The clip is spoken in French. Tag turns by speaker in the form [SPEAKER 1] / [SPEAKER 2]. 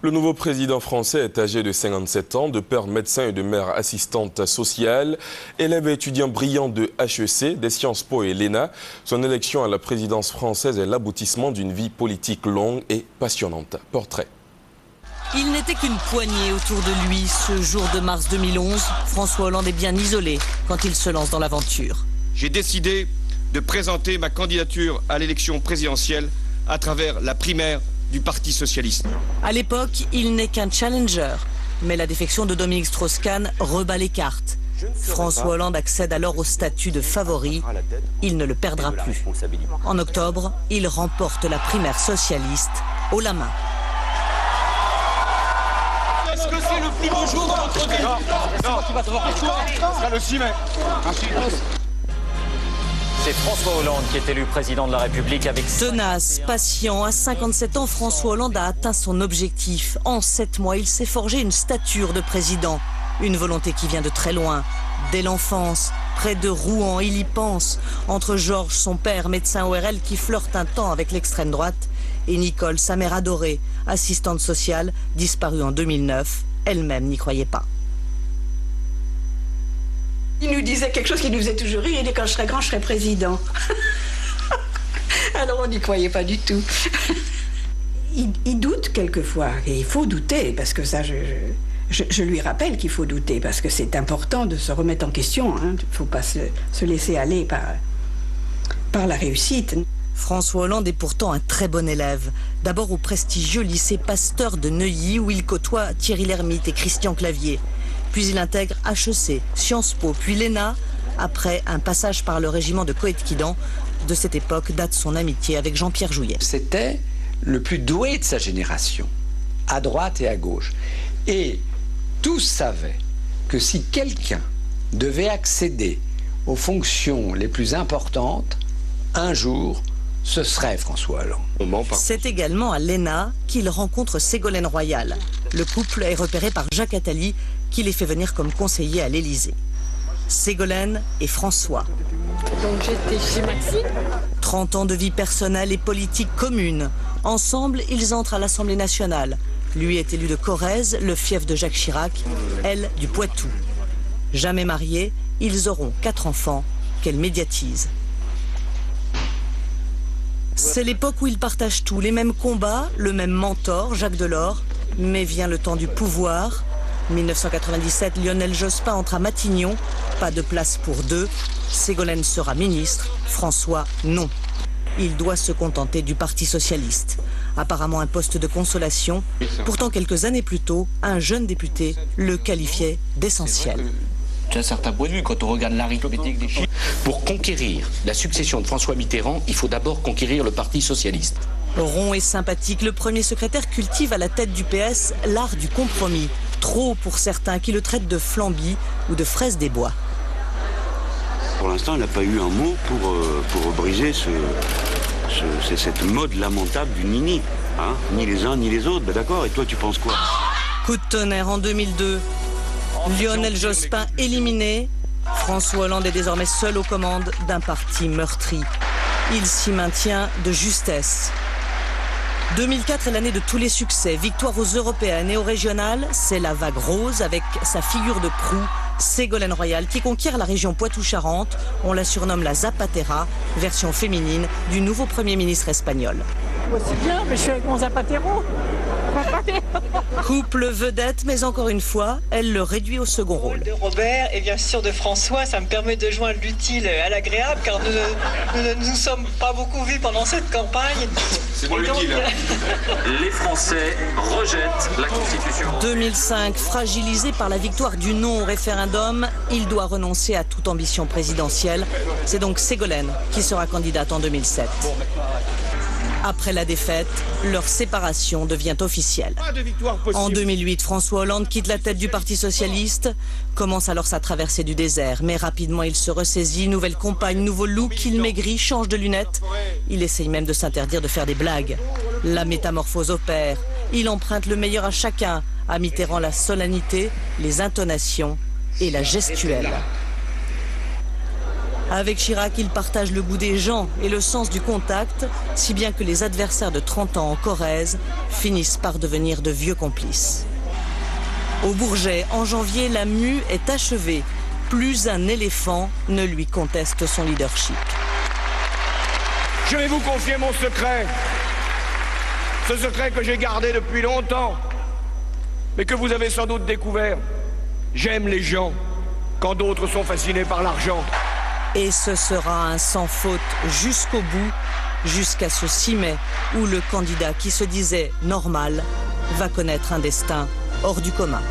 [SPEAKER 1] Le nouveau président français est âgé de 57 ans, de père médecin et de mère assistante sociale. Élève et étudiant brillant de HEC, des Sciences Po et l'ENA, son élection à la présidence française est l'aboutissement d'une vie politique longue et passionnante. Portrait.
[SPEAKER 2] Il n'était qu'une poignée autour de lui. Ce jour de mars 2011, François Hollande est bien isolé quand il se lance dans l'aventure.
[SPEAKER 3] J'ai décidé de présenter ma candidature à l'élection présidentielle à travers la primaire du Parti socialiste.
[SPEAKER 2] À l'époque, il n'est qu'un challenger. Mais la défection de Dominique Strauss-Kahn rebat les cartes. François Hollande accède alors au statut de favori. Il ne le perdra plus. En octobre, il remporte la primaire socialiste haut la main.
[SPEAKER 3] Est-ce que c'est le plus beau jour de notre vie? Non, tu vas devoir ce sera le 6 mai.
[SPEAKER 4] C'est François Hollande qui est élu président de la République avec...
[SPEAKER 2] Tenace, patient, à 57 ans, François Hollande a atteint son objectif. En 7 mois, il s'est forgé une stature de président. Une volonté qui vient de très loin. Dès l'enfance, près de Rouen, il y pense. Entre Georges, son père, médecin ORL, qui flirte un temps avec l'extrême droite, et Nicole, sa mère adorée, assistante sociale, disparue en 2009. Elle-même n'y croyait pas.
[SPEAKER 5] Il nous disait quelque chose qui nous faisait toujours rire. Il dit quand je serai grand, je serai président. Alors on n'y croyait pas du tout. Il doute quelquefois, et il faut douter, parce que ça, je lui rappelle qu'il faut douter, parce que c'est important de se remettre en question. Il ne faut pas se laisser aller par la réussite.
[SPEAKER 2] François Hollande est pourtant un très bon élève. D'abord au prestigieux lycée Pasteur de Neuilly, où il côtoie Thierry Lhermitte et Christian Clavier. Puis il intègre HEC, Sciences Po, puis l'ENA. Après un passage par le régiment de Coëtquidan, de cette époque date son amitié avec Jean-Pierre Jouyet.
[SPEAKER 6] C'était le plus doué de sa génération, à droite et à gauche. Et tous savaient que si quelqu'un devait accéder aux fonctions les plus importantes, un jour, ce serait François Hollande.
[SPEAKER 2] C'est également à l'ENA qu'il rencontre Ségolène Royal. Le couple est repéré par Jacques Attali, qui les fait venir comme conseiller à l'Élysée. Ségolène et François.
[SPEAKER 7] Donc j'étais chez Maxime.
[SPEAKER 2] 30 ans de vie personnelle et politique commune. Ensemble, ils entrent à l'Assemblée nationale. Lui est élu de Corrèze, le fief de Jacques Chirac, elle du Poitou. Jamais mariés, ils auront 4 enfants qu'elle médiatise. C'est l'époque où ils partagent tout, les mêmes combats, le même mentor, Jacques Delors. Mais vient le temps du pouvoir. 1997, Lionel Jospin entre à Matignon. Pas de place pour deux. Ségolène sera ministre, François non. Il doit se contenter du Parti socialiste. Apparemment un poste de consolation. Pourtant, quelques années plus tôt, un jeune député le qualifiait d'essentiel.
[SPEAKER 8] D'un certain point de vue, quand on regarde l'arithmétique des chiffres. Pour conquérir la succession de François Mitterrand, il faut d'abord conquérir le Parti socialiste.
[SPEAKER 2] Rond et sympathique, le premier secrétaire cultive à la tête du PS l'art du compromis. Trop pour certains qui le traitent de flamby ou de fraise des bois.
[SPEAKER 9] Pour l'instant, il n'a pas eu un mot pour briser cette mode lamentable du nini. Hein, ni les uns ni les autres, ben d'accord, et toi tu penses quoi?
[SPEAKER 2] Coup de tonnerre en 2002. Lionel Jospin éliminé. François Hollande est désormais seul aux commandes d'un parti meurtri. Il s'y maintient de justesse. 2004 est l'année de tous les succès. Victoire aux européennes et aux régionales, c'est la vague rose avec sa figure de proue, Ségolène Royal, qui conquiert la région Poitou-Charentes. On la surnomme la Zapatera, version féminine du nouveau Premier ministre espagnol.
[SPEAKER 7] C'est bien, mais je suis avec mon Zapatero.
[SPEAKER 2] Couple vedette, mais encore une fois, elle le réduit au second rôle.
[SPEAKER 10] De Robert et bien sûr de François, ça me permet de joindre l'utile à l'agréable, car nous ne nous sommes pas beaucoup vus pendant cette campagne.
[SPEAKER 3] C'est bon l'utile.
[SPEAKER 4] Les Français rejettent la Constitution.
[SPEAKER 2] 2005, fragilisé par la victoire du non au référendum, il doit renoncer à toute ambition présidentielle. C'est donc Ségolène qui sera candidate en 2007. Après la défaite, leur séparation devient officielle. En 2008, François Hollande quitte la tête du Parti socialiste, commence alors sa traversée du désert. Mais rapidement, il se ressaisit, nouvelle compagne, nouveau look, il maigrit, change de lunettes. Il essaye même de s'interdire de faire des blagues. La métamorphose opère. Il emprunte le meilleur à chacun. À Mitterrand, la solennité, les intonations et la gestuelle. Avec Chirac, il partage le goût des gens et le sens du contact, si bien que les adversaires de 30 ans en Corrèze finissent par devenir de vieux complices. Au Bourget, en janvier, la mue est achevée. Plus un éléphant ne lui conteste son leadership.
[SPEAKER 3] Je vais vous confier mon secret. Ce secret que j'ai gardé depuis longtemps, mais que vous avez sans doute découvert. J'aime les gens quand d'autres sont fascinés par l'argent.
[SPEAKER 2] Et ce sera un sans faute jusqu'au bout, jusqu'à ce 6 mai, où le candidat qui se disait normal va connaître un destin hors du commun.